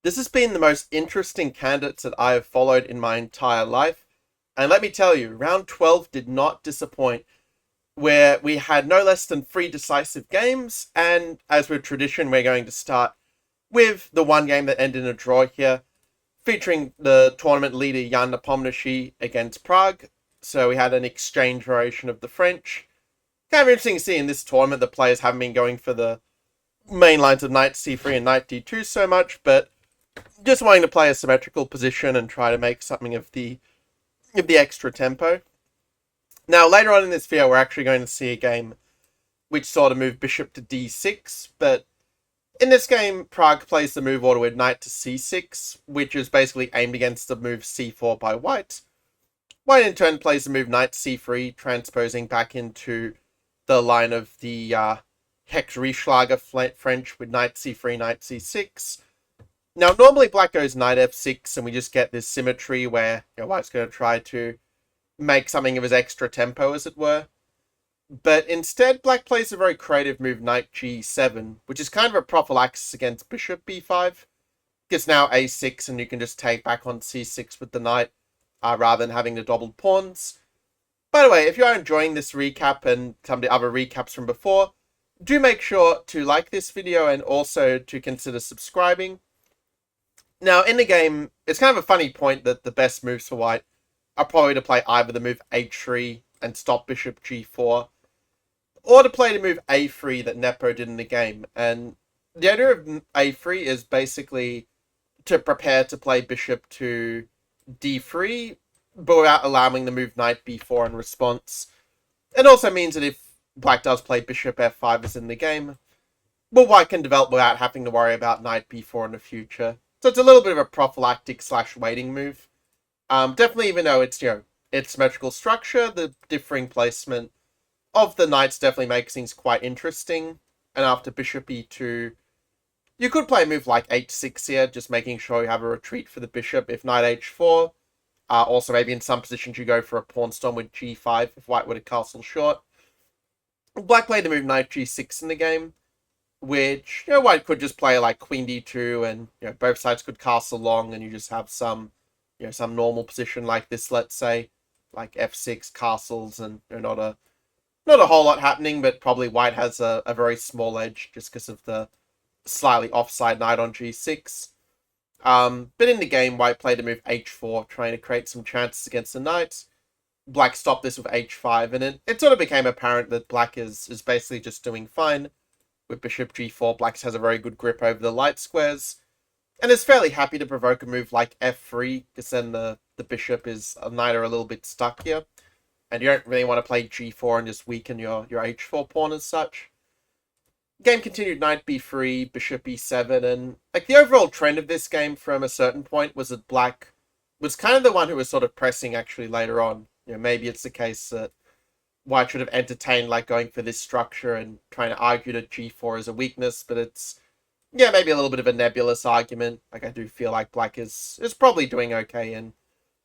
This has been the most interesting candidates that I have followed in my entire life. And let me tell you, round 12 did not disappoint, where we had no less than three decisive games. And as with tradition, we're going to start with the one game that ended in a draw here, featuring the tournament leader Jan Nepomniachtchi against Prague. So we had an exchange variation of the French. Kind of interesting to see in this tournament the players haven't been going for the main lines of knight c3 and knight d2 so much, but just wanting to play a symmetrical position and try to make something of the extra tempo. Now, later on in this video, we're actually going to see a game which sort of moved bishop to d6, but in this game, Prague plays the move order with knight to c6, which is basically aimed against the move c4 by white. White in turn plays the move knight c3, transposing back into the line of the Hex Rieschlager French with knight c3, knight c6. Now, normally black goes knight f6, and we just get this symmetry where white's going to try to make something of his extra tempo, as it were. But instead, black plays a very creative move, knight g7, which is kind of a prophylaxis against bishop b5. Because now a6, and you can just take back on c6 with the knight, rather than having the doubled pawns. By the way, if you are enjoying this recap and some of the other recaps from before, do make sure to like this video and also to consider subscribing. Now, in the game, it's kind of a funny point that the best moves for white are probably to play either the move h3 and stop bishop g4, or to play the move a3 that Nepo did in the game. And the idea of a3 is basically to prepare to play bishop to d3, but without allowing the move knight b4 in response. It also means that if black does play bishop f5 as in the game, well, white can develop without having to worry about knight b4 in the future. So it's a little bit of a prophylactic / waiting move. Definitely, even though it's, its symmetrical structure, the differing placement of the knights definitely makes things quite interesting. And after bishop e2, you could play a move like h6 here, just making sure you have a retreat for the bishop. If knight h4, also maybe in some positions you go for a pawn storm with g5 if white were to castle short. Black played the move knight g6 in the game, which, white could just play like queen d2, and, both sides could castle long, and you just have some, some normal position like this, let's say, like f6 castles, and not a whole lot happening, but probably white has a very small edge just because of the slightly offside knight on g6. But in the game, white played a move h4, trying to create some chances against the knight. Black stopped this with h5, and it sort of became apparent that black is basically just doing fine. With bishop g4, black has a very good grip over the light squares, and is fairly happy to provoke a move like f3, because then the bishop is neither a little bit stuck here, and you don't really want to play g4 and just weaken your h4 pawn as such. Game continued knight b3, bishop e7, and like the overall trend of this game from a certain point was that black was kind of the one who was sort of pressing actually later on. Maybe it's the case that white should have entertained like going for this structure and trying to argue that g4 is a weakness, but it's, maybe a little bit of a nebulous argument. Like, I do feel like black is probably doing okay in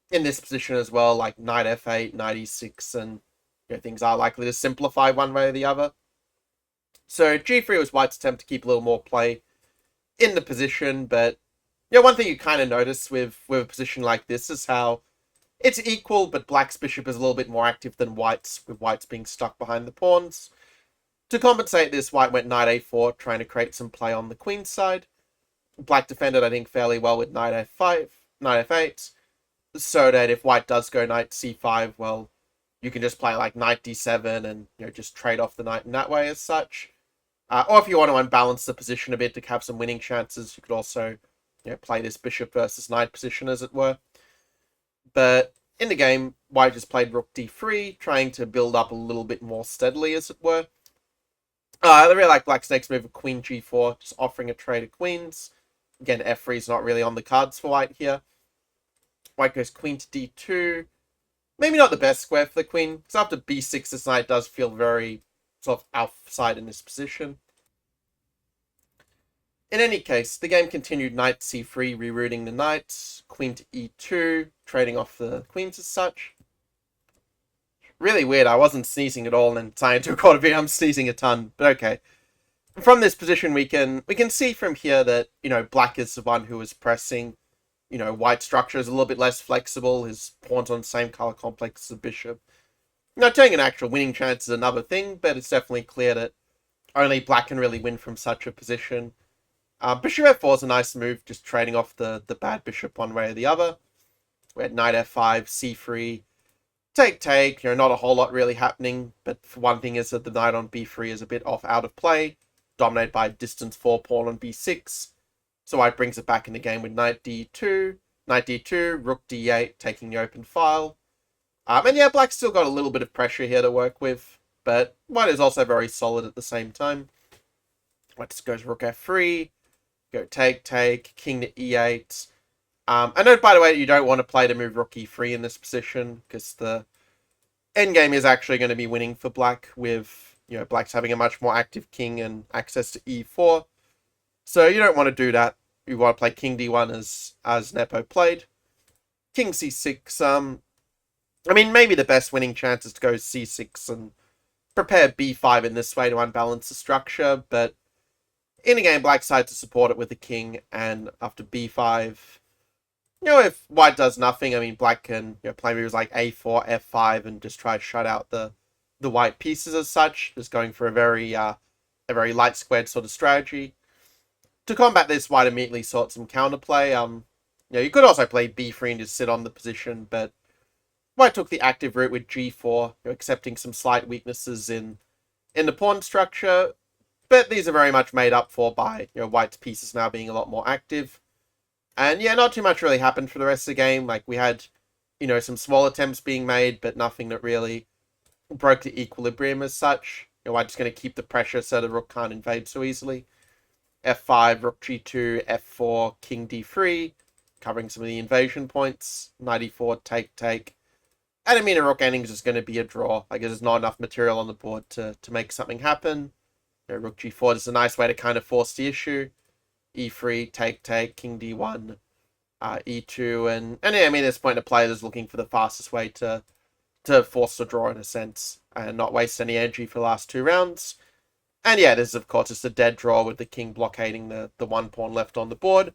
this position as well, like knight f8, knight e6, and things are likely to simplify one way or the other. So g3 was white's attempt to keep a little more play in the position, but one thing you kind of notice with a position like this is how it's equal, but black's bishop is a little bit more active than white's, with white's being stuck behind the pawns. To compensate this, white went knight a4, trying to create some play on the queen side. Black defended, I think, fairly well with knight f5, knight f8, so that if white does go knight c5, well, you can just play like knight d7 and just trade off the knight in that way as such. Or if you want to unbalance the position a bit to have some winning chances, you could also play this bishop versus knight position, as it were. But in the game, white just played rook d3, trying to build up a little bit more steadily, as it were. I really like black's next move of queen g4, just offering a trade of queens. Again, f3 is not really on the cards for white here. White goes queen to d2. Maybe not the best square for the queen, because after b6, this knight does feel very sort of outside in this position. In any case, the game continued knight c3, rerouting the knight, queen to e2, trading off the queens as such. Really weird, I wasn't sneezing at all, and then science recorded video, I'm sneezing a ton, but okay. from this position, we can see from here that, black is the one who is pressing. White structure is a little bit less flexible. His pawn's on the same color complex as the bishop. Taking an actual winning chance is another thing, but it's definitely clear that only black can really win from such a position. Bishop f4 is a nice move, just trading off the bad bishop one way or the other. We had knight f5, c3, take. Not a whole lot really happening, but for one thing is that the knight on b3 is a bit out of play, dominated by distance 4 pawn on b6. So white brings it back in the game with knight d2, rook d8, taking the open file. And yeah, black's still got a little bit of pressure here to work with, but white is also very solid at the same time. White just goes rook f3, go take, king to e8. I note, by the way, you don't want to play to move rook e3 in this position, because the endgame is actually going to be winning for black, with, black's having a much more active king and access to e4. So you don't want to do that. You want to play king d1 as Nepo played. King c6. Maybe the best winning chance is to go c6 and prepare b5 in this way to unbalance the structure, but in a game, black side to support it with the king, and after b5, if white does nothing, black can play moves like a4, f5, and just try to shut out the white pieces as such, just going for a very light squared sort of strategy. To combat this, white immediately sought some counterplay. You could also play b3 and just sit on the position, but white took the active route with g4, accepting some slight weaknesses in the pawn structure, but these are very much made up for by white's pieces now being a lot more active. And yeah, not too much really happened for the rest of the game. Like, we had some small attempts being made, but nothing that really broke the equilibrium as such. White's just going to keep the pressure so the rook can't invade so easily. f5, rook g2, f4, king d3, covering some of the invasion points. Knight e4, take. And a rook ending is just going to be a draw. Like, there's not enough material on the board to make something happen. Rook g4 is a nice way to kind of force the issue. e3, take, king d1, e2, and at this point the player is looking for the fastest way to force the draw in a sense, and not waste any energy for the last 2 rounds. And yeah, this is of course just a dead draw with the king blockading the 1 pawn left on the board.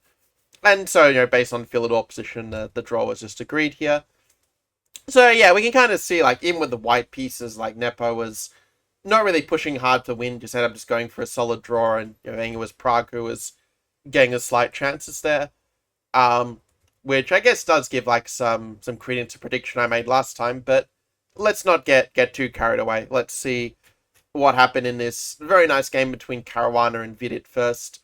And so, based on Philidor position, the draw was just agreed here. So yeah, we can kind of see, like, even with the white pieces, like, Nepo was not really pushing hard to win, just ended up just going for a solid draw, and I think it was Prague who was getting a slight chances there. Which I guess does give, like, some credence to prediction I made last time, but let's not get too carried away. Let's see what happened in this very nice game between Caruana and Vidit first.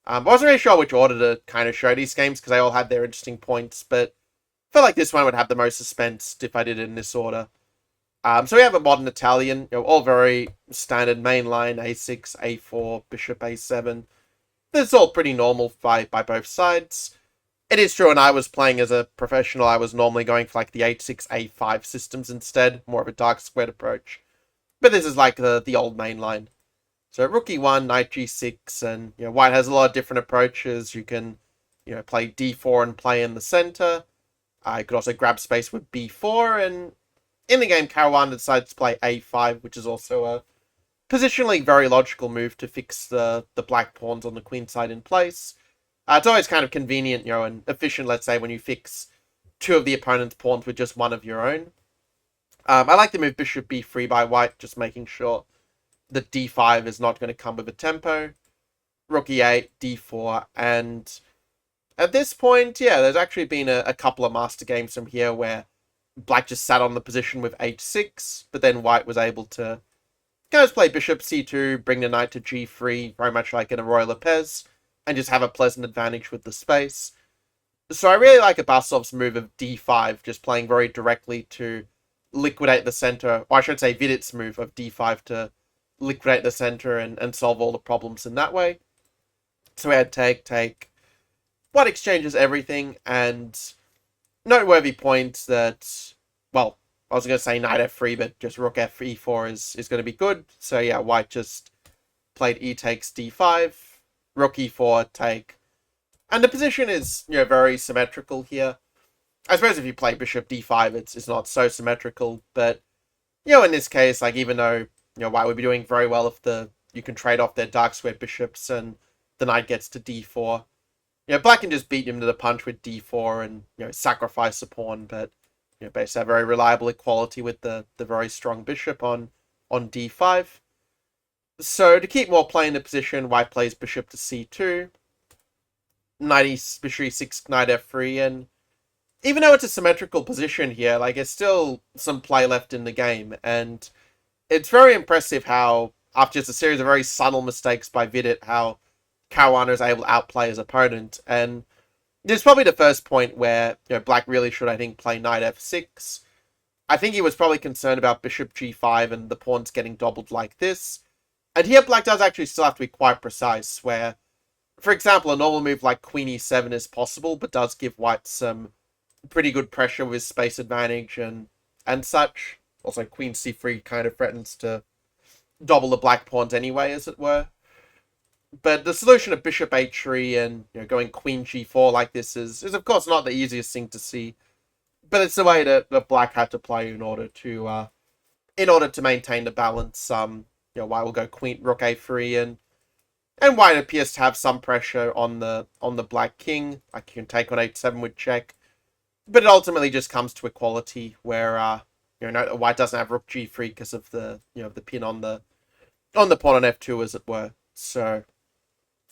I wasn't really sure which order to kind of show these games, because they all had their interesting points, but I felt like this one would have the most suspense if I did it in this order. So we have a modern Italian, all very standard mainline, a6, a4, bishop a7. This is all pretty normal by both sides. It is true, and I was playing as a professional, I was normally going for like the h6, a5 systems instead, more of a dark squared approach. But this is like the old mainline. So rook e1, knight g6, and white has a lot of different approaches. You can play d4 and play in the center. You could also grab space with b4, and in the game, Caruana decides to play a5, which is also a positionally very logical move to fix the black pawns on the queen side in place. It's always kind of convenient, and efficient, let's say, when you fix 2 of the opponent's pawns with just 1 of your own. I like the move bishop b3 by white, just making sure that d5 is not going to come with a tempo. Rook e8, d4, and at this point, yeah, there's actually been a couple of master games from here where black just sat on the position with h6, but then white was able to kind of play bishop c2, bring the knight to g3, very much like in a Roy Lopez, and just have a pleasant advantage with the space. So I really like Abasov's move of d5, just playing very directly to liquidate the center, or I should say Vidit's move of d5 to liquidate the center and solve all the problems in that way. So we had take. White exchanges everything, and noteworthy point that, well, I was going to say knight f3, but just rook e4 is going to be good. So yeah, white just played e takes d5, rook e4, take. And the position is, very symmetrical here. I suppose if you play bishop d5, it's not so symmetrical, but, in this case, like, even though, white would be doing very well if the, you can trade off their dark square bishops and the knight gets to d4. Black can just beat him to the punch with d4 and sacrifice a pawn, but basically have very reliable equality with the very strong bishop on d5. So to keep more play in the position, white plays bishop to c2, bishop e6, knight f3, and even though it's a symmetrical position here, like, it's still some play left in the game, and it's very impressive how, after just a series of very subtle mistakes by Vidit, how Caruana is able to outplay his opponent. And this is probably the first point where Black really should, I think, play knight f6. I think he was probably concerned about bishop g5 and the pawns getting doubled like this. And here Black does actually still have to be quite precise, where, for example, a normal move like queen e7 is possible, but does give white some pretty good pressure with space advantage and such. Also, queen c3 kind of threatens to double the black pawns anyway, as it were. But the solution of bishop h3 and going queen g4 like this is of course not the easiest thing to see, but it's the way that black had to play in order to maintain the balance. White will go queen rook a3 and white appears to have some pressure on the black king. Like, you can take on h7 with check, but it ultimately just comes to equality where white doesn't have rook g3 because of the the pin on the pawn on f2, as it were. So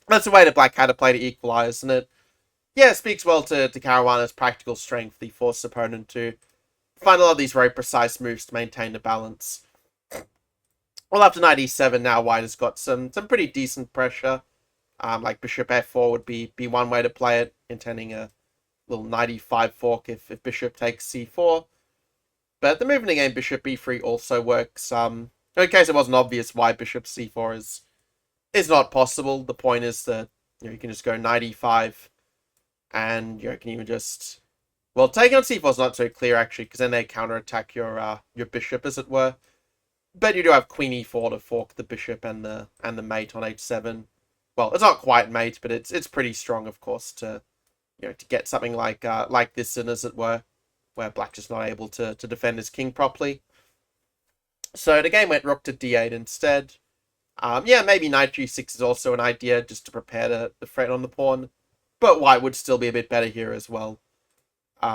that's the way that black had to play to equalize, and it speaks well to Caruana's practical strength. He forced his opponent to find a lot of these very precise moves to maintain the balance. Well, after knight e7, now white has got some pretty decent pressure. Like bishop f4 would be one way to play it, intending a little knight e5 fork if bishop takes c4. But the move in the game, bishop e3, also works. In case it wasn't obvious why bishop c4 is not possible, the point is that you can just go knight e5, and you can even just, well, taking on c4 is not so clear actually, because then they counterattack your bishop, as it were. But you do have queen e4 to fork the bishop and the mate on h7. Well, it's not quite mate, but it's pretty strong, of course, to to get something like this in, as it were, where black just not able to defend his king properly. So the game went rook to d8 instead. Maybe knight g6 is also an idea, just to prepare the threat on the pawn, but white would still be a bit better here as well.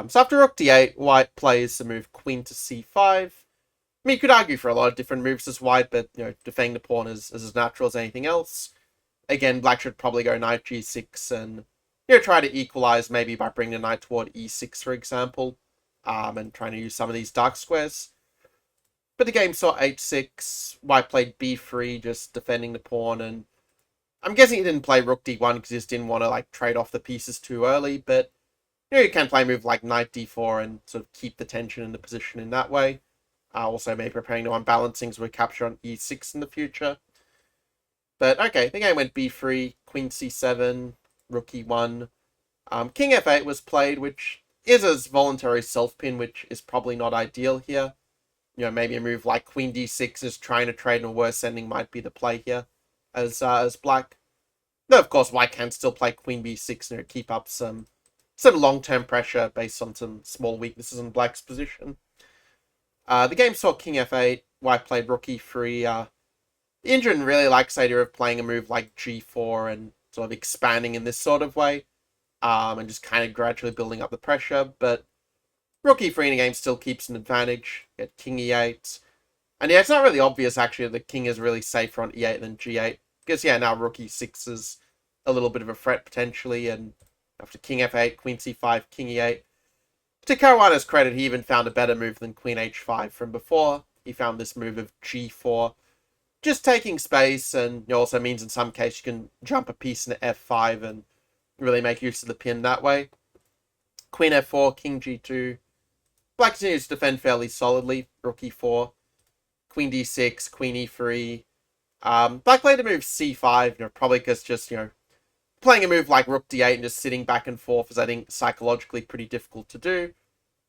So after rook d8, white plays the move queen to c5. I mean, you could argue for a lot of different moves as white, but defending the pawn is as natural as anything else. Again, black should probably go knight g6 and try to equalize, maybe by bringing the knight toward e6, for example, and trying to use some of these dark squares. But the game saw h6, white played b3, just defending the pawn, and I'm guessing he didn't play rook d1 because he just didn't want to trade off the pieces too early, but you can play a move like knight d4 and sort of keep the tension in the position in that way. Also maybe preparing to unbalance things with capture on e6 in the future. But okay, the game went b3, queen c7, rook e1. King f8 was played, which is a voluntary self-pin, which is probably not ideal here. Maybe a move like queen d6 is trying to trade, and a worse ending might be the play here as black. Though, of course, white can still play queen b6 and keep up some long-term pressure based on some small weaknesses in black's position. The game saw king f8, white played rook e3. The Indian really likes the idea of playing a move like g4 and sort of expanding in this sort of way, and just kind of gradually building up the pressure, but rook e3 in the game still keeps an advantage. Get king e8. And it's not really obvious actually that the king is really safer on e8 than g8, because now rook e6 is a little bit of a threat potentially, and after king f8, queen c5, king e8. To Caruana's credit, he even found a better move than queen h5 from before. He found this move of g4, just taking space, and it also means in some case you can jump a piece into f5 and really make use of the pin that way. Queen f4, king g2. Black continues to defend fairly solidly. Rook e4, queen d6, queen e3. Black played a move c5, probably because just, playing a move like rook d8 and just sitting back and forth is, I think, psychologically pretty difficult to do.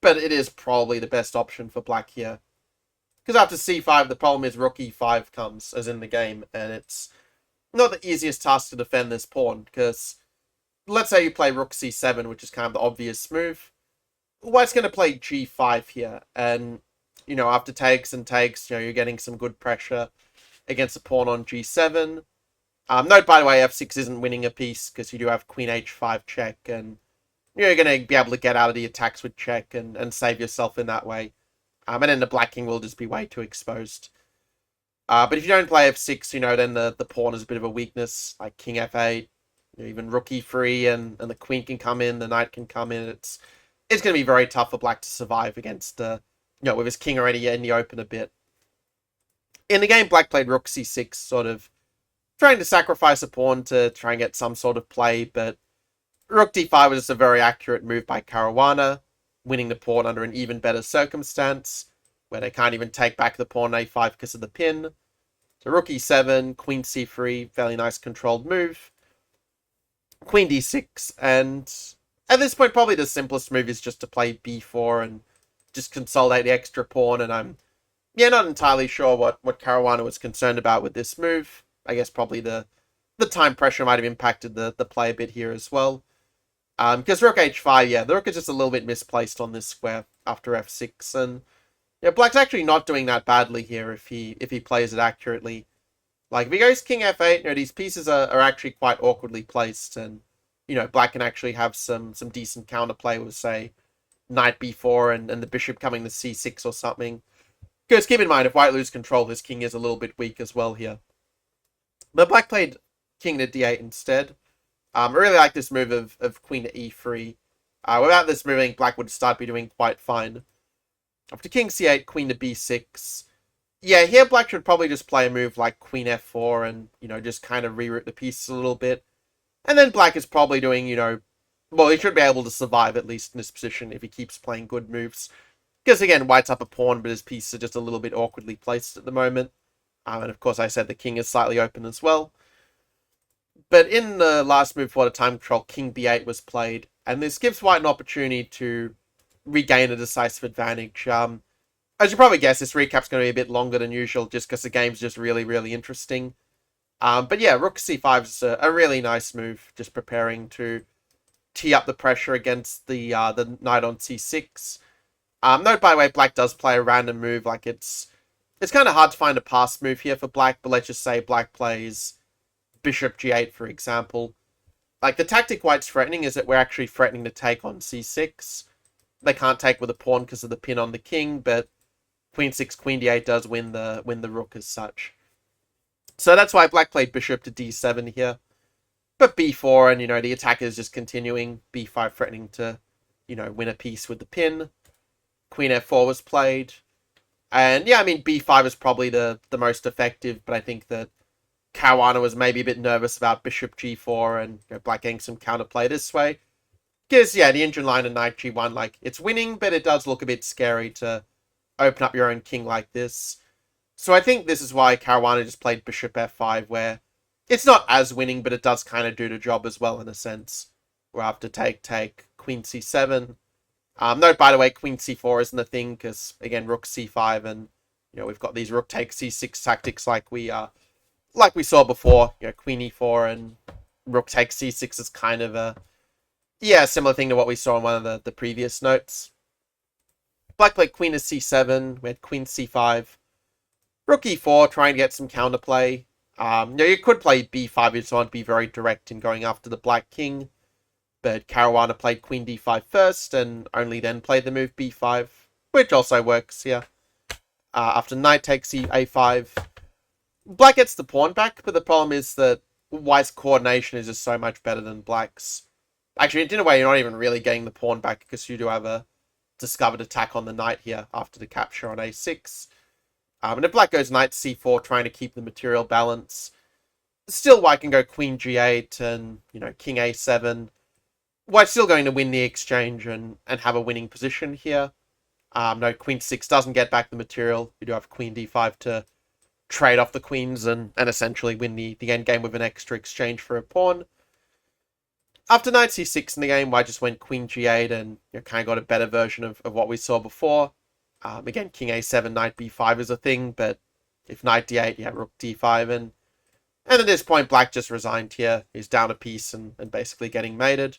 But it is probably the best option for black here. Because after c5, the problem is rook e5 comes, as in the game, and it's not the easiest task to defend this pawn, because let's say you play rook c7, which is kind of the obvious move. White's going to play g5 here, and, after takes and takes, you're getting some good pressure. against a pawn on g7. Note, by the way, f6 isn't winning a piece because you do have queen h5 check, and you're going to be able to get out of the attacks with check and save yourself in that way. And then the black king will just be way too exposed. But if you don't play f6, then the pawn is a bit of a weakness, like king f8, even rook e3, and the queen can come in, the knight can come in. It's going to be very tough for black to survive against, with his king already in the open a bit. In the game, black played rook c6, sort of trying to sacrifice a pawn to try and get some sort of play, but rook d5 was just a very accurate move by Caruana, winning the pawn under an even better circumstance, where they can't even take back the pawn a5 because of the pin. So rook e7, queen c3, fairly nice controlled move. Queen d6, and at this point probably the simplest move is just to play b4 and just consolidate the extra pawn, and I'm not entirely sure what Caruana was concerned about with this move. I guess probably the time pressure might have impacted the play a bit here as well. Because rook h5, the rook is just a little bit misplaced on this square after f6, and black's actually not doing that badly here if he plays it accurately. Like, if he goes king f8, these pieces are actually quite awkwardly placed, and, black can actually have some decent counterplay with, say, knight b4 and the bishop coming to c6 or something. Because keep in mind, if white loses control, his king is a little bit weak as well here. But black played king to d8 instead. I really like this move of queen to e3. Without this moving, black would start be doing quite fine. After king c8, queen to b6. Yeah, here black should probably just play a move like queen f4 and, just kind of reroute the pieces a little bit. And then black is probably doing, well, he should be able to survive at least in this position if he keeps playing good moves. Because again, white's up a pawn, but his pieces are just a little bit awkwardly placed at the moment. And of course, I said the king is slightly open as well. But in the last move for the time control, king b8 was played. And this gives white an opportunity to regain a decisive advantage. As you probably guess, this recap's going to be a bit longer than usual just because the game's just really, really interesting. But yeah, rook c5 is a really nice move, just preparing to tee up the pressure against the knight on c6. Note, by the way, black does play a random move. Like, it's kind of hard to find a pass move here for black, but let's just say black plays bishop g8, for example. Like, the tactic white's threatening is that we're actually threatening to take on c6. They can't take with a pawn because of the pin on the king, but queen 6, queen d8 does win the rook as such. So that's why black played bishop to d7 here. But b4, and, the attack is just continuing. b5 threatening to, win a piece with the pin. Queen f4 was played. And, yeah, I mean, b5 is probably the most effective, but I think that Caruana was maybe a bit nervous about bishop g4 and black getting some counterplay this way. Because, yeah, the engine line of knight g1, like, it's winning, but it does look a bit scary to open up your own king like this. So I think this is why Caruana just played bishop f5, where it's not as winning, but it does kind of do the job as well in a sense. We're after take, queen c7. Note, by the way, queen c4 isn't a thing, because, again, rook c5, and, we've got these rook take c6 tactics like we saw before. Queen e4 and rook take c6 is kind of a, similar thing to what we saw in one of the previous notes. Black played queen to c7, we had queen c5. Rook e4, trying to get some counterplay. You could play b5 if you just want to be very direct in going after the black king. But Caruana played queen d5 first, and only then played the move b5, which also works here. After knight takes a5, black gets the pawn back, but the problem is that white's coordination is just so much better than black's. Actually, in a way, you're not even really getting the pawn back, because you do have a discovered attack on the knight here after the capture on a6. And if black goes knight c4, trying to keep the material balance, still white can go queen g8 and, king a7. White's still going to win the exchange and have a winning position here. No, queen 6 doesn't get back the material. You do have queen d5 to trade off the queens and essentially win the endgame with an extra exchange for a pawn. After knight c6 in the game, white just went queen g8 and kind of got a better version of what we saw before. Again, king a7, knight b5 is a thing, but if knight d8, rook d5. And at this point, black just resigned here. He's down a piece and basically getting mated.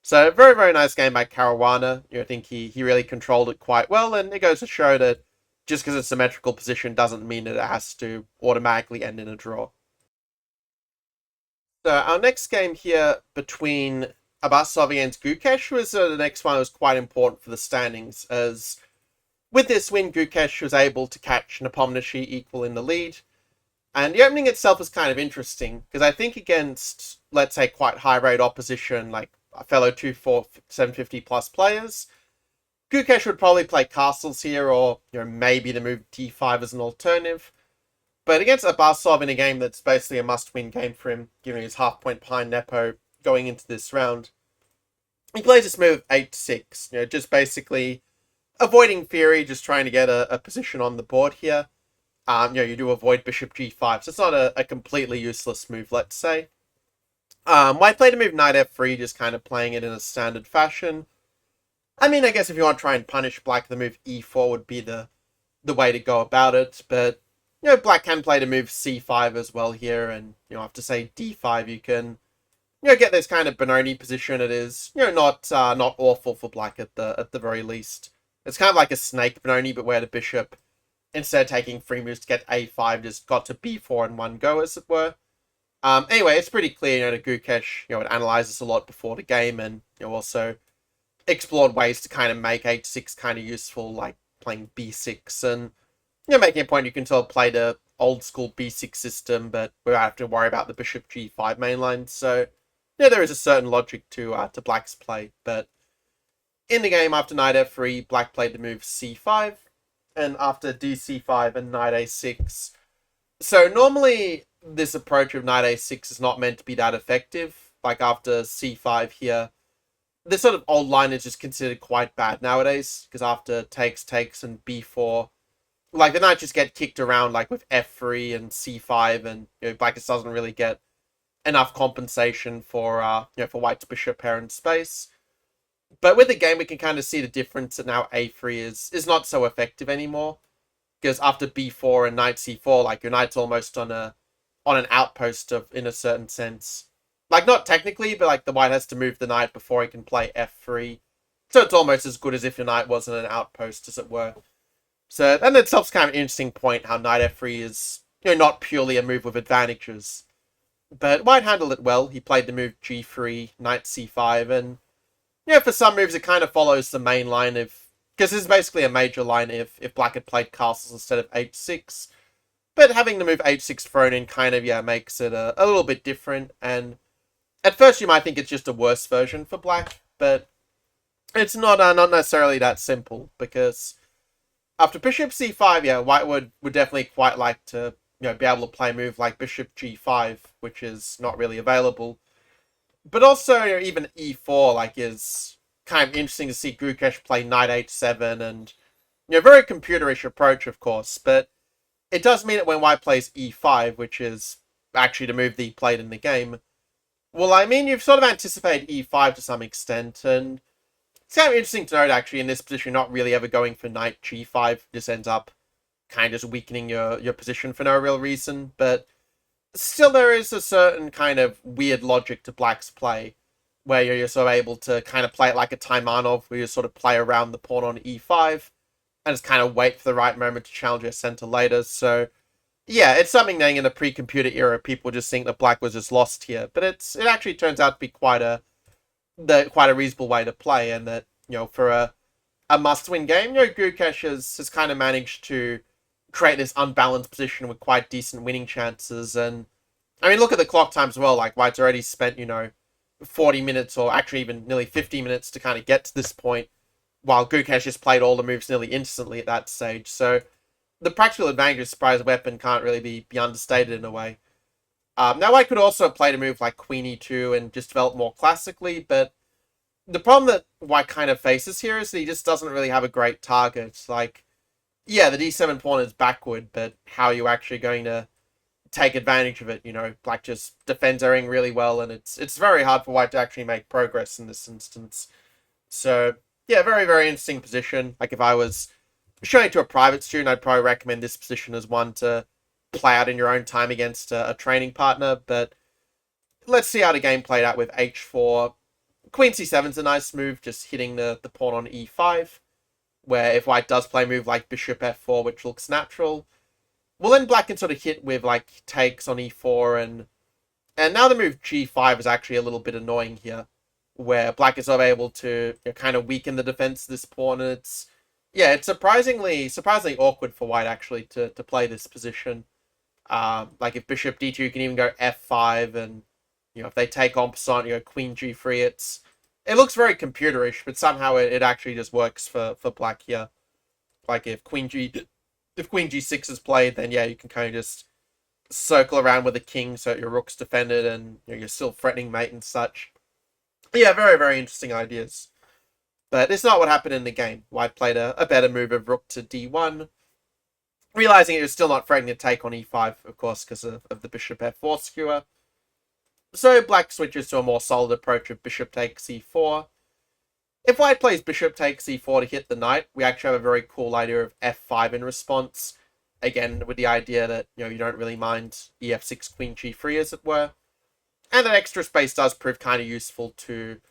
So, very, very nice game by Caruana. I think he really controlled it quite well, and it goes to show that just because it's symmetrical position doesn't mean that it has to automatically end in a draw. So our next game here between Abasov against Gukesh was the next one that was quite important for the standings, as with this win, Gukesh was able to catch Nepomniachtchi equal in the lead. And the opening itself is kind of interesting, because I think against, let's say, quite high-rate opposition, like a fellow 2-4, 750 plus players, Gukesh would probably play castles here, or maybe the move d5 as an alternative. But against Abasov in a game that's basically a must-win game for him, given his half-point behind Nepo going into this round, he plays this move 8-6, just basically avoiding Fury, just trying to get a position on the board here. You do avoid bishop g5, so it's not a completely useless move, let's say. White played a move knight f3, just kind of playing it in a standard fashion. I mean, I guess if you want to try and punish black, the move e4 would be the way to go about it, but black can play the move c5 as well here, and after say d5, you can get this kind of Benoni position. It is not awful for black at the very least. It's kind of like a snake Benoni, but where the bishop, instead of taking 3 moves to get a5, just got to b4 in one go, as it were. Anyway, it's pretty clear, that Gukesh, it analyzes a lot before the game, and also explored ways to kind of make h6 kind of useful, like playing b6, and making a point you can still play the old school b6 system, but without having to worry about the bishop g5 mainline. So there is a certain logic to black's play, but in the game after knight f3, black played the move c5, and after dc5 and knight a6. So normally this approach of knight a6 is not meant to be that effective. Like after c5 here, this sort of old line is just considered quite bad nowadays, because after takes, and b4, like the knight just get kicked around like with f3 and c5, and black just doesn't really get enough compensation for for white's bishop pair in space. But with the game, we can kind of see the difference that now a3 is not so effective anymore, because after b4 and knight c4, like your knight's almost on an outpost of, in a certain sense. Like, not technically, but like the white has to move the knight before he can play f3. So it's almost as good as if your knight wasn't an outpost, as it were. So that in itself is kind of an interesting point, how knight f3 is not purely a move with advantages. But white handled it well. He played the move g3, knight c5, and for some moves it kind of follows the main line of, because this is basically a major line if black had played castles instead of h6. But having the move h6 thrown in kind of, makes it a little bit different. And at first you might think it's just a worse version for black, but it's not necessarily that simple, because after bishop c5, white would definitely quite like to be able to play a move like bishop g5, which is not really available. But also, even e4 like is kind of interesting to see Gukesh play knight h7, and very computerish approach, of course, but it does mean that when white plays e5, which is actually the move that he played in the game, well, I mean, you've sort of anticipated e5 to some extent, and it's kind of interesting to note, actually, in this position, not really ever going for knight g5, just ends up kind of just weakening your position for no real reason, but still there is a certain kind of weird logic to black's play, where you're sort of able to kind of play it like a Taimanov, where you sort of play around the pawn on e5, and just kind of wait for the right moment to challenge your center later. So it's something that in the pre-computer era, people just think that black was just lost here, but it actually turns out to be quite a reasonable way to play, and that for a must-win game, Gukesh has kind of managed to create this unbalanced position with quite decent winning chances. And I mean, look at the clock times as well. Like white's already spent 40 minutes, or actually even nearly 50 minutes to kind of get to this point, while Gukesh just played all the moves nearly instantly at that stage. So the practical advantage of surprise weapon can't really be understated in a way. Now white could also play a move like queen e2 and just develop more classically, but the problem that white kind of faces here is that he just doesn't really have a great target. Like, the d7 pawn is backward, but how are you actually going to take advantage of it? Black just defends everything really well, and it's very hard for white to actually make progress in this instance. So, very, very interesting position. Like, if I was showing it to a private student, I'd probably recommend this position as one to play out in your own time against a training partner, but let's see how the game played out with h4. Queen c7 is a nice move, just hitting the pawn on e5. where if white does play a move like bishop f4, which looks natural, well then black can sort of hit with like takes on e4, and now the move g5 is actually a little bit annoying here, where black is sort of able to kind of weaken the defense of this pawn, and it's surprisingly awkward for white actually to play this position. Like if bishop d2, you can even go f5, and if they take on pawn, queen g3. It looks very computerish, but somehow it actually just works for black here. Like if queen g6 is played, then yeah, you can kind of just circle around with the king so your rook's defended, and you're still threatening mate and such. Yeah, very, very interesting ideas. But it's not what happened in the game. White played a better move of rook to d1, realizing it was still not threatening to take on e5, of course, because of the bishop f4 skewer. So black switches to a more solid approach of bishop takes e4. If white plays bishop takes e4 to hit the knight, we actually have a very cool idea of f5 in response. Again, with the idea that you don't really mind ef6 queen g3, as it were. And that extra space does prove kind of useful to,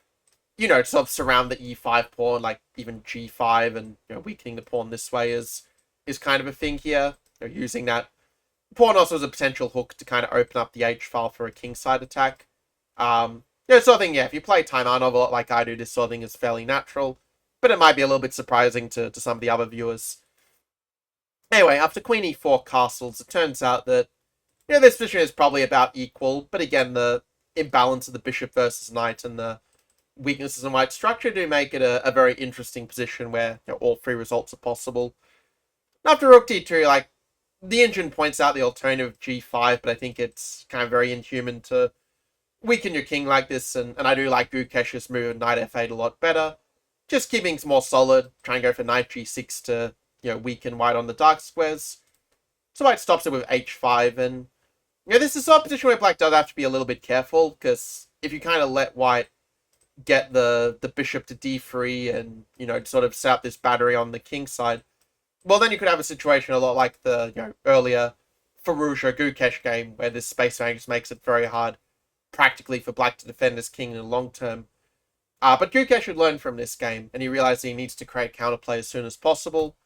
sort of surround the e5 pawn, like even g5, and weakening the pawn this way is kind of a thing here. Using that pawn also as a potential hook to kind of open up the h-file for a kingside attack. Sort of thing, yeah, if you play Taimanov a lot like I do, this sort of thing is fairly natural, but it might be a little bit surprising to some of the other viewers. Anyway, after queen e4 castles, it turns out that, this position is probably about equal, but again, the imbalance of the bishop versus knight and the weaknesses in white structure do make it a very interesting position where all three results are possible. After rook d2, like, the engine points out the alternative g5, but I think it's kind of very inhuman to weaken your king like this, and I do like Gukesh's move knight f8 a lot better. Just keeping things more solid, try and go for knight g6 to, weaken white on the dark squares. So white stops it with h5, and this is sort of a position where black does have to be a little bit careful, because if you kind of let white get the bishop to d3 and, sort of set up this battery on the king side, well, then you could have a situation a lot like the earlier Firouzja Gukesh game, where this space range just makes it very hard, practically, for black to defend his king in the long term. But Gukesh should learn from this game, and he realized he needs to create counterplay as soon as possible.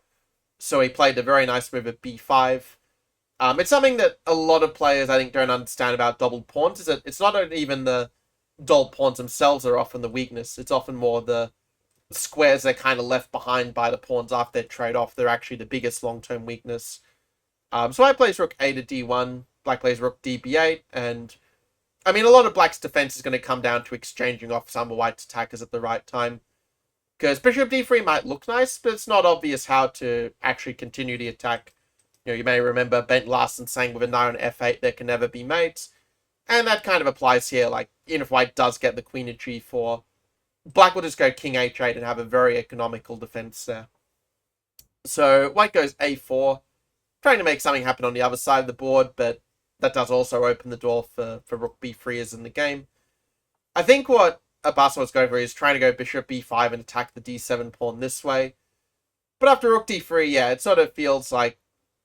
So he played a very nice move at b5. It's something that a lot of players, I think, don't understand about doubled pawns, is that it's not even the doubled pawns themselves that are often the weakness. It's often more the squares they're kind of left behind by the pawns after they trade off. They're actually the biggest long-term weakness. So white plays rook a to d1, black plays rook db8, and I mean, a lot of black's defense is going to come down to exchanging off some of white's attackers at the right time. Because bishop d3 might look nice, but it's not obvious how to actually continue the attack. You may remember Bent Larsen saying with a knight on f8 there can never be mates. And that kind of applies here. Like, even if white does get the queen at g4, black will just go king h8 and have a very economical defense there. So white goes a4, trying to make something happen on the other side of the board, but that does also open the door for rook b3 as in the game. I think what Abasa was going for is trying to go bishop b5 and attack the d7 pawn this way. But after rook d3, yeah, it sort of feels like,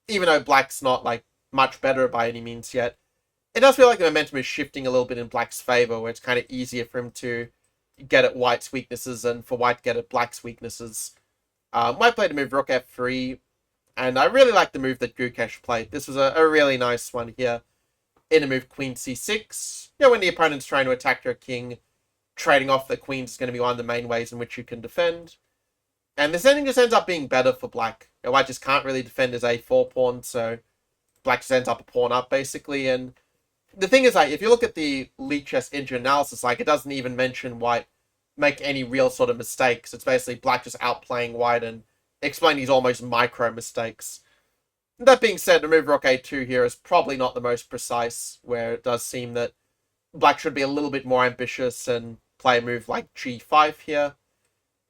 even though black's not like much better by any means yet, it does feel like the momentum is shifting a little bit in black's favor, where it's kind of easier for him to get at white's weaknesses and for white to get at black's weaknesses. White played a move rook f3, and I really like the move that Gukesh played. This was a really nice one here. In a move queen c6, when the opponent's trying to attack your king, trading off the queens is going to be one of the main ways in which you can defend. And this ending just ends up being better for black. White just can't really defend his a4 pawn, so black just ends up a pawn up, basically. And the thing is, like, if you look at the Lichess engine analysis, like, it doesn't even mention white make any real sort of mistakes. It's basically black just outplaying white and explain these almost micro mistakes. That being said, the move rook a2 here is probably not the most precise, where it does seem that black should be a little bit more ambitious and play a move like g5 here,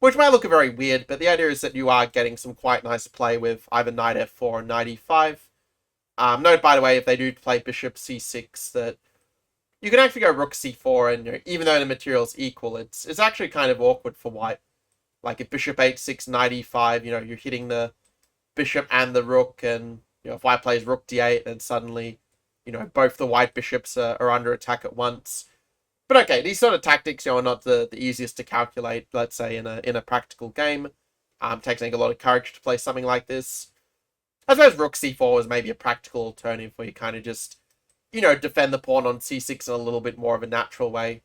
which might look very weird, but the idea is that you are getting some quite nice play with either knight f4 or knight e5. Note, by the way, if they do play bishop c6, that you can actually go rook c4, and even though the material is equal, it's actually kind of awkward for white. Like if bishop h6, knight e5, you're hitting the bishop and the rook, and if white plays rook d8, then suddenly, both the white bishops are under attack at once. But okay, these sort of tactics, are not the easiest to calculate, let's say, in a practical game. Takes, I think, a lot of courage to play something like this. I suppose rook c4 was maybe a practical alternative where you kind of just, defend the pawn on c6 in a little bit more of a natural way.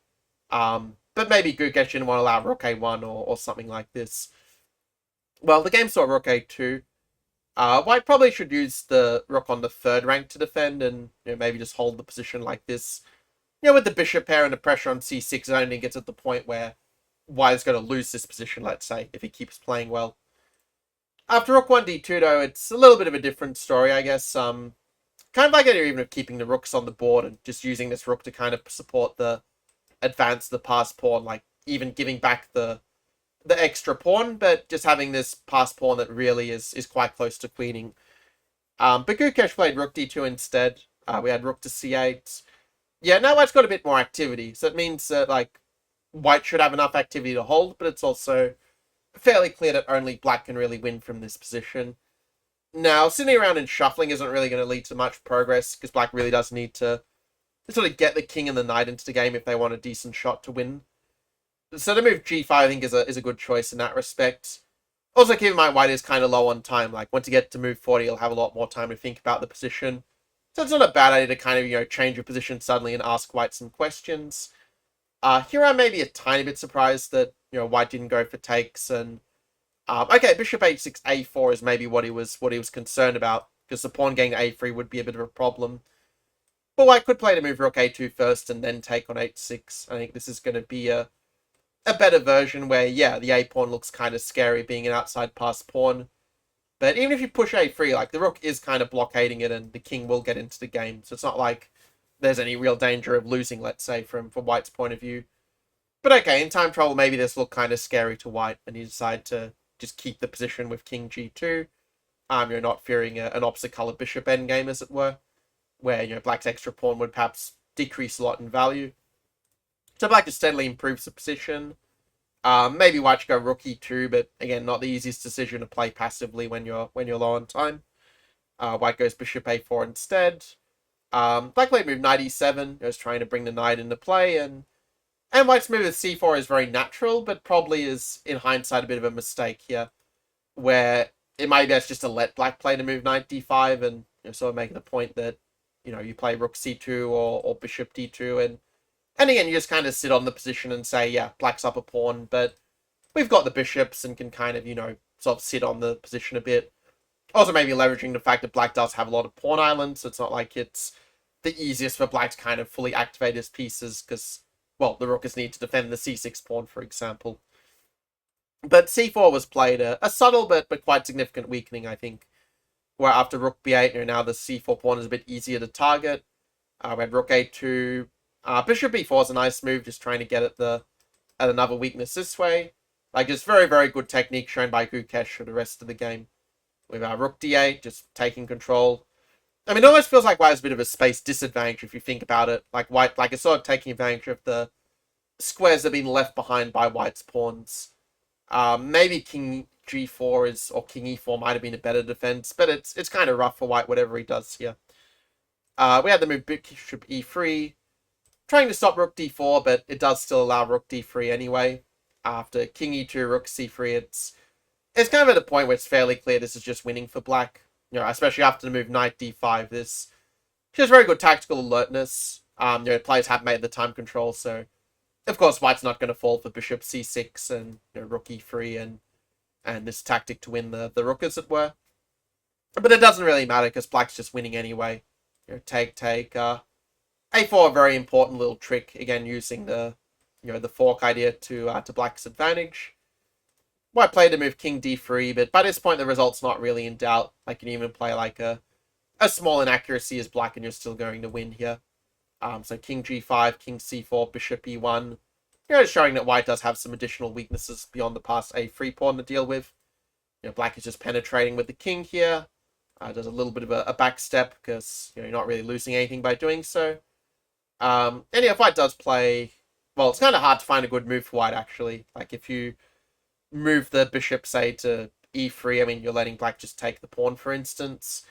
But maybe Gukesh didn't want to allow rook a1 or something like this. Well, the game saw rook a2. White probably should use the rook on the third rank to defend and maybe just hold the position like this. With the bishop pair and the pressure on c6, it only gets at the point where White is going to lose this position, let's say, if he keeps playing well. After rook 1d2, though, it's a little bit of a different story, I guess. Kind of like the idea even of keeping the rooks on the board and just using this rook to kind of support the advance the passed pawn, like even giving back the extra pawn, but just having this passed pawn that really is quite close to queening. But Gukesh played rook d2 instead. We had rook to c8. Yeah, now White's got a bit more activity, so it means that like White should have enough activity to hold, but it's also fairly clear that only Black can really win from this position. Now, sitting around and shuffling isn't really going to lead to much progress, because Black really does need to sort of get the king and the knight into the game if they want a decent shot to win. So to move g5, I think, is a good choice in that respect. Also, keep in mind, White is kind of low on time. Like, once you get to move 40, you'll have a lot more time to think about the position. So it's not a bad idea to kind of, change your position suddenly and ask White some questions. Here I'm maybe a tiny bit surprised that, White didn't go for takes. And okay, bishop h6, a4 is maybe what he was concerned about, because the pawn getting a3 would be a bit of a problem. But White could play to move rook a2 first and then take on h6. I think this is going to be a better version where, yeah, the a-pawn looks kind of scary being an outside passed pawn. But even if you push a3, like, the rook is kind of blockading it and the king will get into the game. So it's not like there's any real danger of losing, let's say, from White's point of view. But okay, in time trouble, maybe this looked kind of scary to White and you decide to just keep the position with king g2. You're not fearing an opposite color bishop endgame, as it were, where, Black's extra pawn would perhaps decrease a lot in value. So Black just steadily improves the position. Maybe White should go rook e2, but again, not the easiest decision to play passively when you're low on time. White goes bishop a4 instead. Black played move knight e7, just trying to bring the knight into play, and White's move with c4 is very natural, but probably is, in hindsight, a bit of a mistake here, where it might be best just to let Black play to move knight d5 and sort of make the point that you play rook c2 or bishop d2, and again, you just kind of sit on the position and say, yeah, Black's up a pawn, but we've got the bishops and can kind of, sort of sit on the position a bit. Also, maybe leveraging the fact that Black does have a lot of pawn islands, so it's not like it's the easiest for Black to kind of fully activate his pieces, because, well, the rook is needed to defend the c6 pawn, for example. But c4 was played a subtle but quite significant weakening, I think, where after rook b8, now the c4 pawn is a bit easier to target. We had rook a2. Bishop b4 is a nice move, just trying to get at another weakness this way. Like, just very, very good technique shown by Gukesh for the rest of the game. With rook d8, just taking control. I mean, it almost feels like White has a bit of a space disadvantage if you think about it. Like, White, is sort of taking advantage of the squares that have been left behind by White's pawns. Maybe king g4 or king e4 might have been a better defense, but it's kind of rough for White, whatever he does here. We had the move bishop e3. Trying to stop rook d4, but it does still allow rook d3 anyway. After king e2, rook c3, it's kind of at a point where it's fairly clear this is just winning for Black. Especially after the move knight d5. This shows very good tactical alertness. Players have made the time control, so of course White's not going to fall for bishop c6 and rook e3 and this tactic to win the rook, as it were. But it doesn't really matter because Black's just winning anyway. Take. A4, a very important little trick, again using the fork idea to Black's advantage. White played to move king d3, but by this point the result's not really in doubt. I can even play like a small inaccuracy as Black and you're still going to win here. So king g5, king c4, bishop e1. Showing that White does have some additional weaknesses beyond the past a3 pawn to deal with. Black is just penetrating with the king here. Does a little bit of a back step because you're not really losing anything by doing so. And yeah, if White does play, well, it's kind of hard to find a good move for White, actually. Like, if you move the bishop, say, to e3, I mean, you're letting Black just take the pawn, for instance.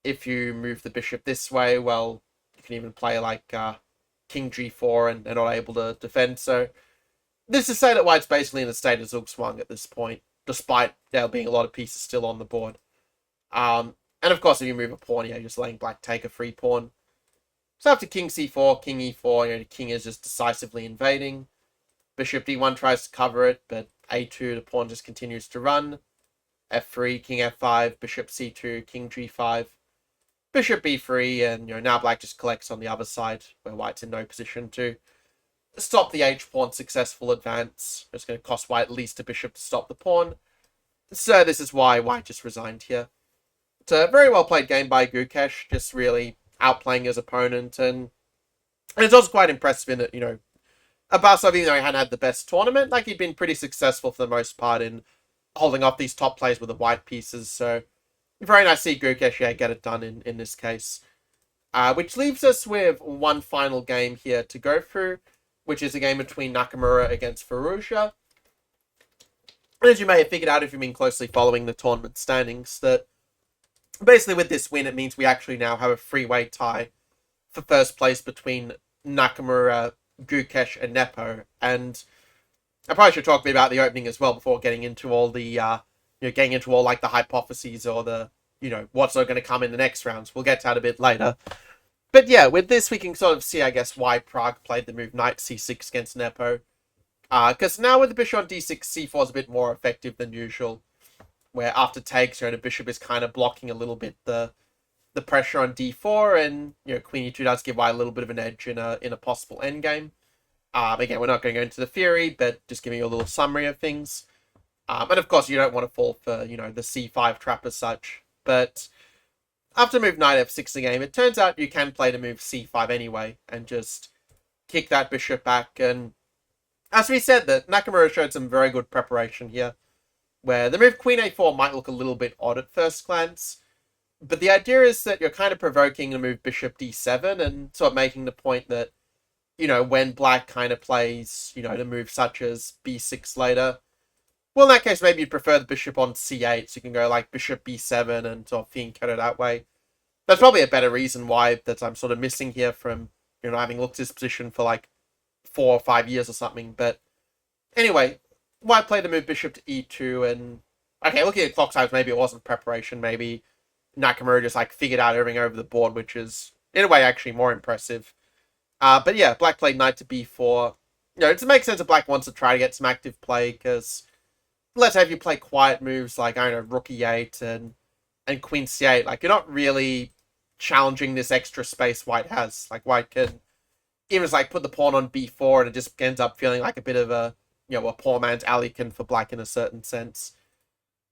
If you move the bishop this way, well, you can even play, like, king g4 and they're not able to defend. So, this is to say that White's basically in a state of zugzwang at this point. despite there being a lot of pieces still on the board. And of course, if you move a pawn, you're just letting black take a free pawn. So after king c4, king e4, the king is just decisively invading. Bishop d1 tries to cover it, but a2, the pawn just continues to run. f3, king f5, bishop c2, king g5, bishop b3, and now black just collects on the other side, where white's in no position to stop the h-pawn successful advance. It's going to cost white at least a bishop to stop the pawn. So this is why white just resigned here. It's a very well played game by Gukesh, just really outplaying his opponent, and it's also quite impressive in that, Abasov, even though he hadn't had the best tournament, like he'd been pretty successful for the most part in holding off these top players with the white pieces, so very nice to see Gukesh get it done in this case. Which leaves us with one final game here to go through, which is a game between Nakamura against Furusha. And as you may have figured out if you've been closely following the tournament standings, that basically with this win, it means we actually now have a three-way tie for first place between Nakamura, Gukesh, and Nepo. And I probably should talk a bit about the opening as well before getting into all the, getting into all like the hypotheses or the, what's going to come in the next rounds. We'll get to that a bit later. But yeah, with this, we can sort of see, I guess, why Prague played the move knight c6 against Nepo. Because now with the bishop on d6, c4 is a bit more effective than usual. Where after takes, the bishop is kind of blocking a little bit the pressure on d4, and queen e2 does give white a little bit of an edge in a possible endgame. Again, we're not going to go into the theory, but just giving you a little summary of things. And of course, you don't want to fall for the c5 trap as such. But after move knight f6 the game, it turns out you can play the move c5 anyway, and just kick that bishop back. And as we said, that Nakamura showed some very good preparation here, where the move queen a4 might look a little bit odd at first glance, but the idea is that you're kind of provoking the move bishop d7 and sort of making the point that, when black kind of plays, the move such as b6 later, well, in that case, maybe you'd prefer the bishop on c8, so you can go like bishop b7 and sort of fianchetto that way. That's probably a better reason why that I'm sort of missing here from, having looked at this position for like 4 or 5 years or something. But anyway, white played the move bishop to e2, and okay, looking at clock times, maybe it wasn't preparation. Maybe Nakamura just like figured out everything over the board, which is in a way actually more impressive. But yeah, black played knight to b4. It makes sense that black wants to try to get some active play, because let's say if you play quiet moves like, I don't know, rook e8 and queen c8, like you're not really challenging this extra space white has. Like white can even just like put the pawn on b4 and it just ends up feeling like a bit of a poor man's Alekin for black in a certain sense.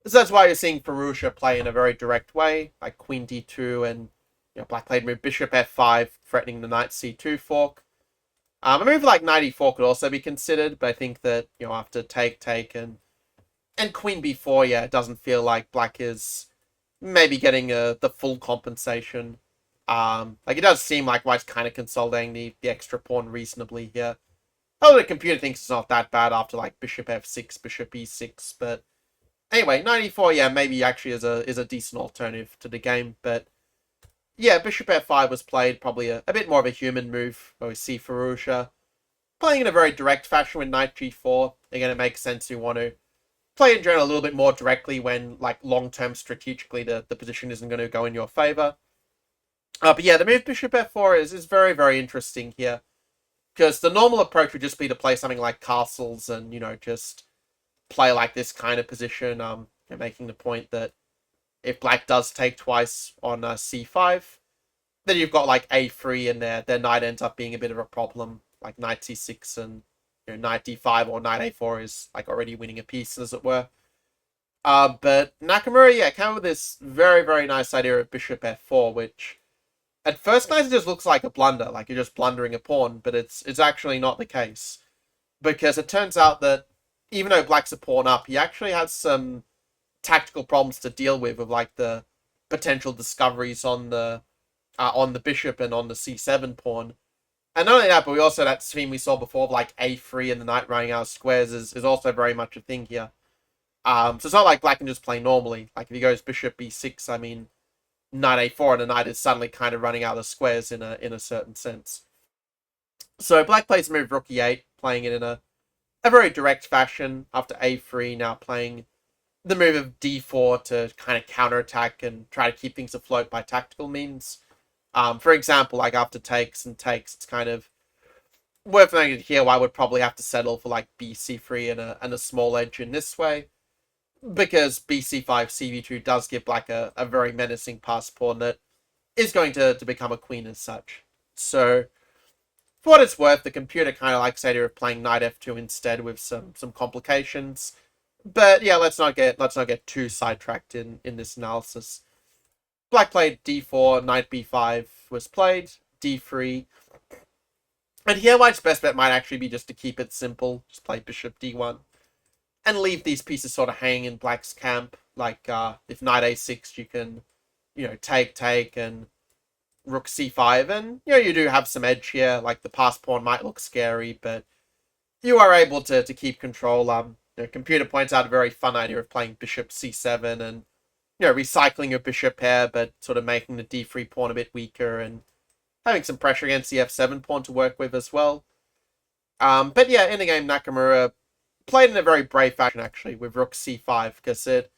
So that's why you're seeing Furusha play in a very direct way, like queen d2, and black played move bishop f5, threatening the knight c2 fork. A move like knight e4 could also be considered, but I think that after take and queen b4, it doesn't feel like black is maybe getting the full compensation. Like it does seem like white's kind of consolidating the extra pawn reasonably here. Oh, the computer thinks it's not that bad after like bishop f6, bishop e6, but anyway, knight e4, maybe actually is a decent alternative to the game. But yeah, bishop f5 was played, probably a bit more of a human move, where we see Furusha playing in a very direct fashion with knight g4. Again, it makes sense you want to play in general a little bit more directly when, like, long-term strategically the position isn't going to go in your favor. But yeah, the move bishop f4 is very, very interesting here, because the normal approach would just be to play something like castles and, just play like this kind of position, making the point that if black does take twice on c5, then you've got like a3 and their knight ends up being a bit of a problem, like knight c6 and knight d5 or knight a4 is like already winning a piece, as it were. But Nakamura, came up with this very, very nice idea of bishop f4, which at first glance it just looks like a blunder, like you're just blundering a pawn, but it's actually not the case. Because it turns out that even though black's a pawn up, he actually has some tactical problems to deal with like the potential discoveries on the bishop and on the c7 pawn. And not only that, but we also, that theme we saw before of like a3 and the knight running out of squares is also very much a thing here. So it's not like black can just play normally. Like if he goes bishop b6, I mean, knight a4 and the knight is suddenly kind of running out of squares in a certain sense. So black plays move rook e8, playing it in a very direct fashion after a3, now playing the move of d4 to kind of counterattack and try to keep things afloat by tactical means. For example, like after takes and takes, it's kind of worth noting here why I would probably have to settle for like bc3 and a small edge in this way, because bc5 cv2 does give black a very menacing pass pawn that is going to become a queen as such. So for what it's worth, the computer kind of likes the idea of playing knight f2 instead with some complications. But yeah, let's not get too sidetracked in this analysis. Black played d4, knight b5 was played, d3. And here white's best bet might actually be just to keep it simple, just play bishop d1. And leave these pieces sort of hanging in black's camp. Like if knight a6, you can, take, and rook c5. And, you do have some edge here. Like the pass pawn might look scary, but you are able to keep control. Computer points out a very fun idea of playing bishop c7 and, recycling your bishop pair, but sort of making the d3 pawn a bit weaker and having some pressure against the f7 pawn to work with as well. But yeah, in the game, Nakamura played in a very brave fashion, actually, with rook c5, because it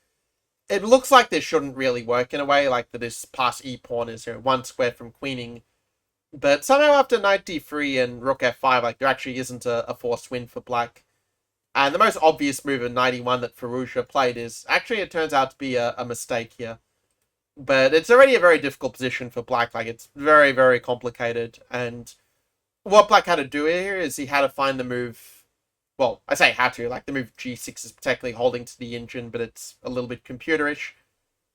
looks like this shouldn't really work in a way, like that this pass e pawn is one square from queening. But somehow after knight d3 and rook f5, like there actually isn't a forced win for black. And the most obvious move in 91 that Firouzja played is, actually it turns out to be a mistake here. But it's already a very difficult position for black, like it's very, very complicated. And what black had to do here is he had to find the move, well, I say had to, like the move g6 is technically holding to the engine, but it's a little bit computerish.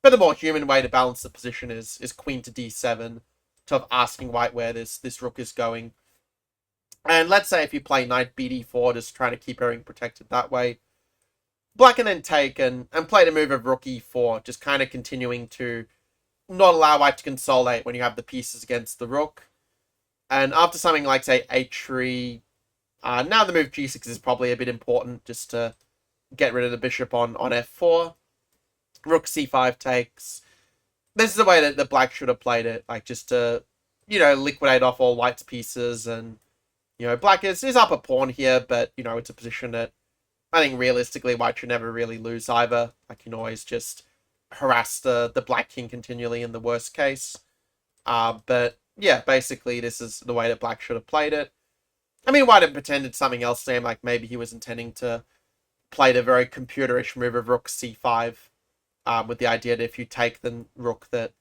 But the more human way to balance the position is queen to d7, sort of asking white where this rook is going. And let's say if you play knight bd4, just trying to keep everything protected that way. Black can then take and play the move of rook e4, just kind of continuing to not allow white to consolidate when you have the pieces against the rook. And after something like, say, h3, now the move g6 is probably a bit important just to get rid of the bishop on f4. Rook c5 takes. This is the way that the black should have played it, like just to, liquidate off all white's pieces. And, black is up a pawn here, but, it's a position that I think realistically white should never really lose either. Like, you can always just harass the black king continually in the worst case. But yeah, basically this is the way that black should have played it. I mean, white had pretended something else to him, like maybe he was intending to play the very computerish move of rook c5, with the idea that if you take the rook that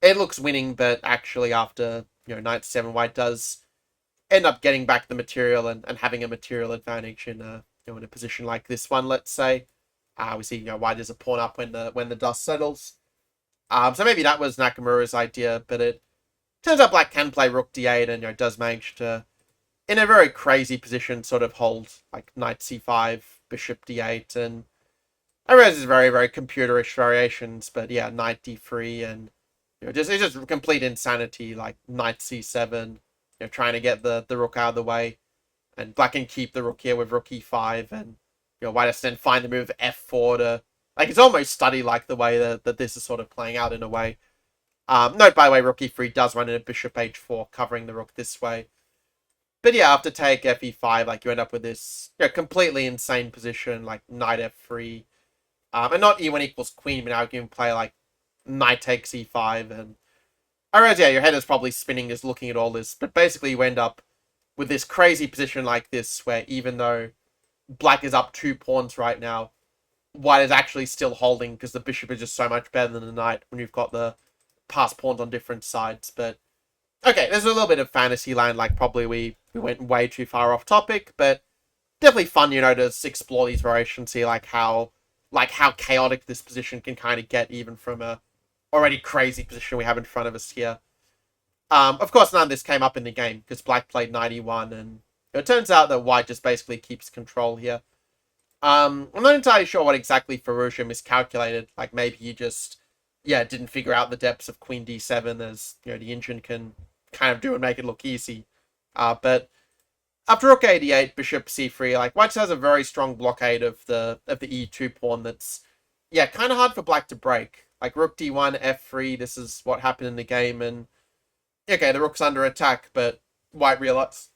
it looks winning, but actually after, knight 7, white does end up getting back the material and having a material advantage in in a position like this one, let's say. We see, white is a pawn up when the dust settles. So maybe that was Nakamura's idea, but it turns out black can play rook d8 and, does manage to, in a very crazy position, sort of hold like knight c5, bishop d8, and I realize it's very, very computerish variations, but yeah, knight d3, and it's just complete insanity, like knight c7, trying to get the rook out of the way, and black can keep the rook here with rook e5, and white has to then find the move f4 to, like, it's almost study-like the way that this is sort of playing out in a way. Note, by the way, rook e3 does run into bishop h4, covering the rook this way. But yeah, after take fe5, like, you end up with this completely insane position, like knight f3. And not e1 equals queen, but now you can play, like, knight takes e5. And I realize, yeah, your head is probably spinning just looking at all this. But basically, you end up with this crazy position like this, where even though black is up 2 pawns right now, white is actually still holding because the bishop is just so much better than the knight when you've got the passed pawns on different sides. But okay, there's a little bit of fantasy land, like probably we went way too far off topic, but definitely fun, to explore these variations, see like how chaotic this position can kind of get even from a already crazy position we have in front of us here. Of course, none of this came up in the game because black played 91, and it turns out that white just basically keeps control here. I'm not entirely sure what exactly Firouzja miscalculated. Like maybe he just, didn't figure out the depths of queen d7 as, the engine can kind of do and make it look easy. But after rook a8, bishop c3, like white has a very strong blockade of the e2 pawn that's, kind of hard for black to break. Like rook d1, f3, this is what happened in the game, and okay, the rook's under attack, but white realized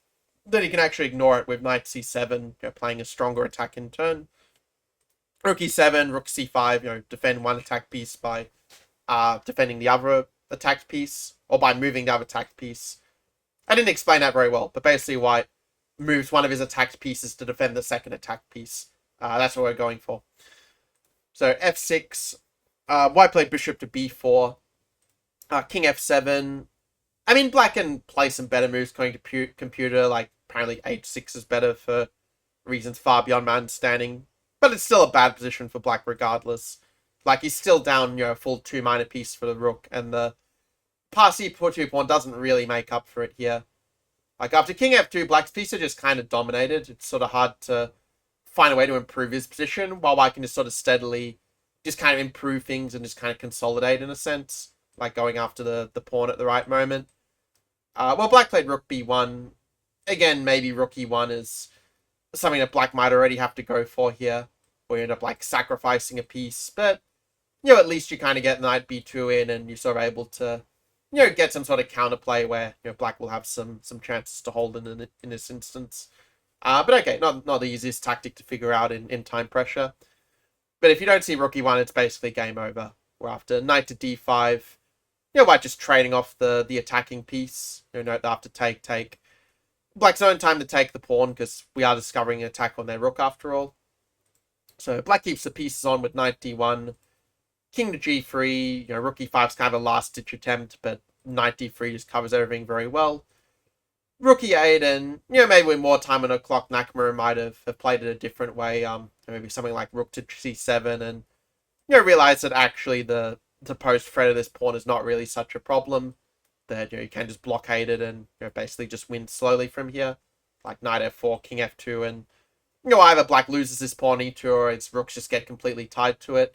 that he can actually ignore it with knight c7, playing a stronger attack in turn. Rook e7, rook c5, defend one attack piece by defending the other attacked piece, or by moving the other attacked piece. I didn't explain that very well, but basically white moves one of his attacked pieces to defend the second attacked piece. That's what we're going for. So f6, white played bishop to b4, king f7. I mean, black can play some better moves going to computer, like apparently h6 is better for reasons far beyond my understanding, but it's still a bad position for black regardless. Like, he's still down, a full 2 minor piece for the rook, and the pass e2 pawn doesn't really make up for it here. Like, after king f2, black's piece are just kind of dominated. It's sort of hard to find a way to improve his position, while white can just sort of steadily just kind of improve things and just kind of consolidate in a sense, like going after the pawn at the right moment. Well, black played rook b1. Again, maybe rook e1 is something that black might already have to go for here, or you end up like sacrificing a piece, but at least you kind of get knight b2 in, and you're sort of able to get some sort of counterplay where black will have some chances to hold in this instance. But okay, not the easiest tactic to figure out in time pressure. But if you don't see rook e1, it's basically game over. We're after knight to d5. White just trading off the attacking piece. Note after take. Black's own time to take the pawn, because we are discovering an attack on their rook after all. So black keeps the pieces on with knight d1. King to g3, rook e5 is kind of a last-ditch attempt, but knight d3 just covers everything very well. Rook e8, and, maybe with more time on the clock, Nakamura might have played it a different way. Maybe something like rook to c7, and, realize that actually the post threat of this pawn is not really such a problem. That, you can just blockade it and, basically just win slowly from here. Like knight f4, king f2, and, either black loses this pawn e2, or its rooks just get completely tied to it.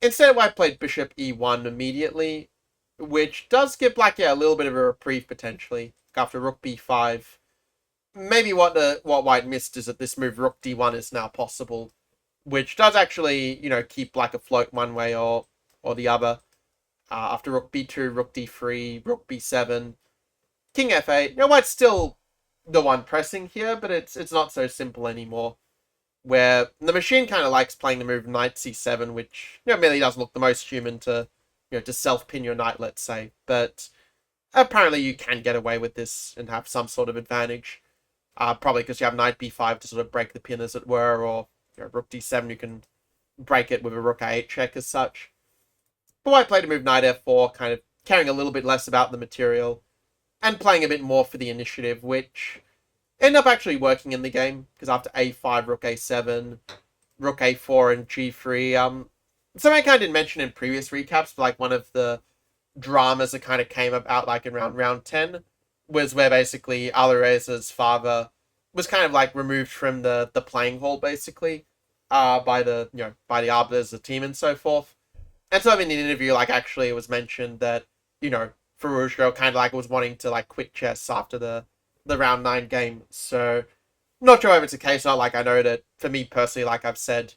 Instead, white played bishop e1 immediately, which does give black a little bit of a reprieve potentially. After rook b5, maybe what white missed is that this move rook d1 is now possible, which does actually keep black afloat one way or the other. After rook b2, rook d3, rook b7, king f8. White's still the one pressing here, but it's not so simple anymore. Where the machine kind of likes playing the move knight c7, which really doesn't look the most human to to self-pin your knight, let's say. But apparently you can get away with this and have some sort of advantage. Probably because you have knight b5 to sort of break the pin, as it were, or rook d7, you can break it with a rook a8 check as such. But white played a move knight f4, kind of caring a little bit less about the material, and playing a bit more for the initiative, which ended up actually working in the game, because after a5, rook a7, rook a4, and g3, something I kind of didn't mention in previous recaps, but like one of the dramas that kind of came about like in round 10 was where basically Alareza's father was kind of like removed from the playing hall, basically, by the arbiters, the team, and so forth. And so in the interview, like, actually it was mentioned that, Firouzja kind of like was wanting to like quit chess after the round 9 game. So not sure if it's a case or not. Like, I know that for me personally, like I've said,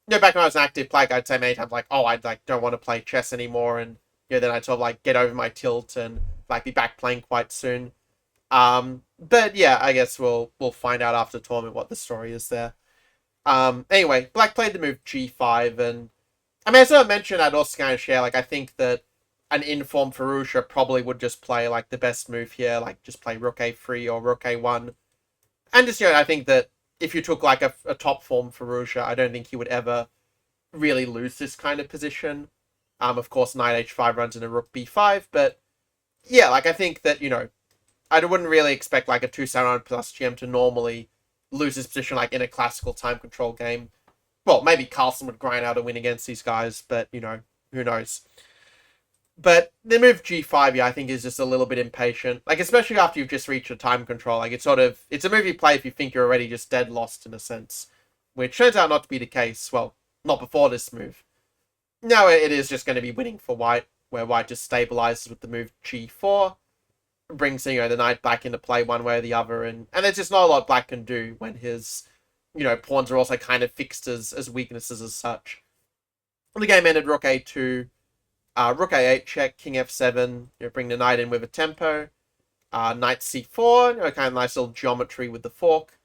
back when I was an active player, I'd say many times like, oh, I like don't want to play chess anymore, and then I'd sort of like get over my tilt and like be back playing quite soon. But yeah, I guess we'll find out after the tournament what the story is there. Anyway, black played the move g5, and I mean, as I mentioned, I'd also kind of share, like, I think that an informed Firouzja probably would just play, like, the best move here, like, just play rook a3 or rook a1. And just, I think that if you took, like, a top form Firouzja, I don't think he would ever really lose this kind of position. Of course, knight h5 runs into rook b5, but, yeah, like, I think that, I wouldn't really expect, like, a 2-7 plus GM to normally lose his position, like, in a classical time control game. Well, maybe Carlsen would grind out a win against these guys, but, who knows. But the move g5, I think is just a little bit impatient. Like, especially after you've just reached a time control. Like, it's a move you play if you think you're already just dead lost, in a sense. Which turns out not to be the case. Well, not before this move. Now it is just going to be winning for white, where white just stabilizes with the move g4. Brings, the knight back into play one way or the other. And there's just not a lot black can do when his pawns are also kind of fixed as weaknesses as such. The game ended rook a2, rook a8 check, king f7, bring the knight in with a tempo, knight c4, kind of nice little geometry with the fork,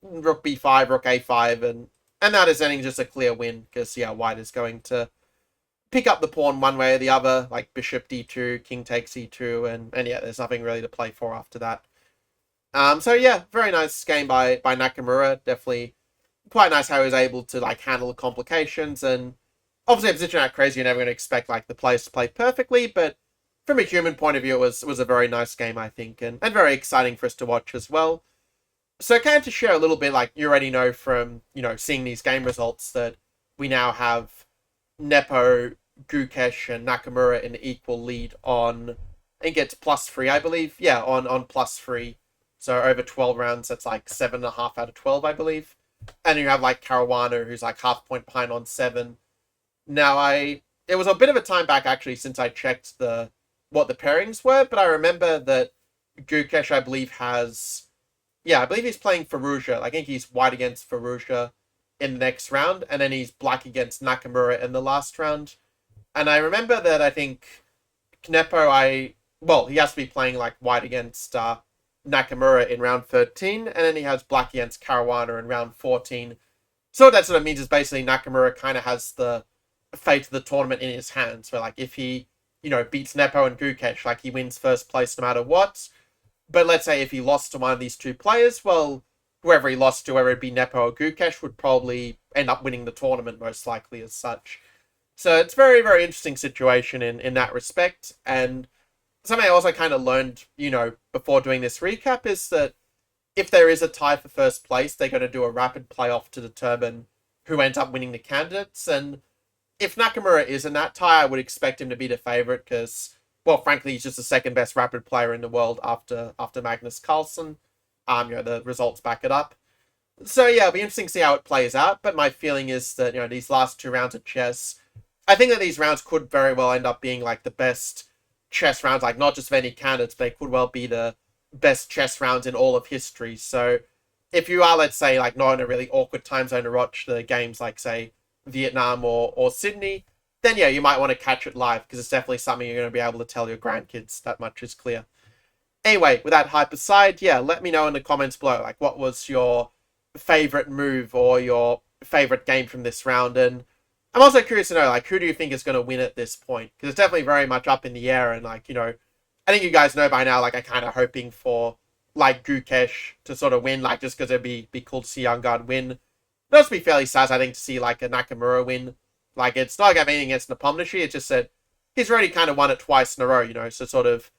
rook b5, rook a5, and And that is ending just a clear win, because, yeah, white is going to pick up the pawn one way or the other, like bishop d2, king takes e2, and yeah, there's nothing really to play for after that. So yeah, very nice game by Nakamura. Definitely quite nice how he was able to like handle the complications, and obviously a position that crazy, you're never going to expect like the players to play perfectly, but from a human point of view, it was a very nice game, I think, and very exciting for us to watch as well. So kind of to share a little bit, like you already know from, seeing these game results, that we now have Nepo, Gukesh, and Nakamura in equal lead on, I think it's +3, I believe. Yeah, on +3. So over 12 rounds, that's like 7.5 out of 12, I believe. And you have like Caruana, who's like half point behind on 7. Now it was a bit of a time back actually since I checked what the pairings were, but I remember that Gukesh, I believe, I believe he's playing Fallujah. I think he's white against Fallujah in the next round, and then he's black against Nakamura in the last round. And I remember that I think Nepo, he has to be playing like white against Nakamura in round 13, and then he has black against Caruana in round 14. So what that sort of means is basically Nakamura kind of has the fate of the tournament in his hands, where like if he, beats Nepo and Gukesh, like he wins first place no matter what. But let's say if he lost to one of these two players, well, whoever he lost to, whether it be Nepo or Gukesh, would probably end up winning the tournament, most likely as such. So it's very, very interesting situation in that respect. And something I also kind of learned, before doing this recap, is that if there is a tie for first place, they're going to do a rapid playoff to determine who ends up winning the candidates. And if Nakamura is in that tie, I would expect him to be the favorite because, well, frankly, he's just the second best rapid player in the world after Magnus Carlsen. The results back it up. So yeah, it'll be interesting to see how it plays out. But my feeling is that, these last 2 rounds of chess, I think that these rounds could very well end up being like the best chess rounds, like not just of any candidates, but they could well be the best chess rounds in all of history. So if you are, let's say, like not in a really awkward time zone to watch the games, like say Vietnam or Sydney, then yeah, you might want to catch it live because it's definitely something you're going to be able to tell your grandkids. That much is clear. Anyway, with that hype aside, yeah, let me know in the comments below, like what was your favorite move or your favorite game from this round, and I'm also curious to know, like, who do you think is going to win at this point? Because it's definitely very much up in the air, and like, I think you guys know by now, like, I'm kind of hoping for like Gukesh to sort of win, like just because it'd be cool to see Youngard win. It'd also be fairly sad, I think, to see like a Nakamura win. Like, it's not like I have anything against Nepomniachtchi, it's just that he's already kind of won it twice in a row, so sort of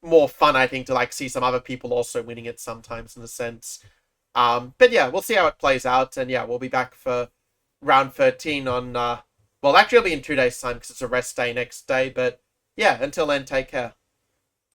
more fun, I think, to like see some other people also winning it sometimes in a sense. But yeah, we'll see how it plays out, and yeah, we'll be back for round 13 on, well, actually it'll be in 2 days' time because it's a rest day next day, but yeah, until then, take care.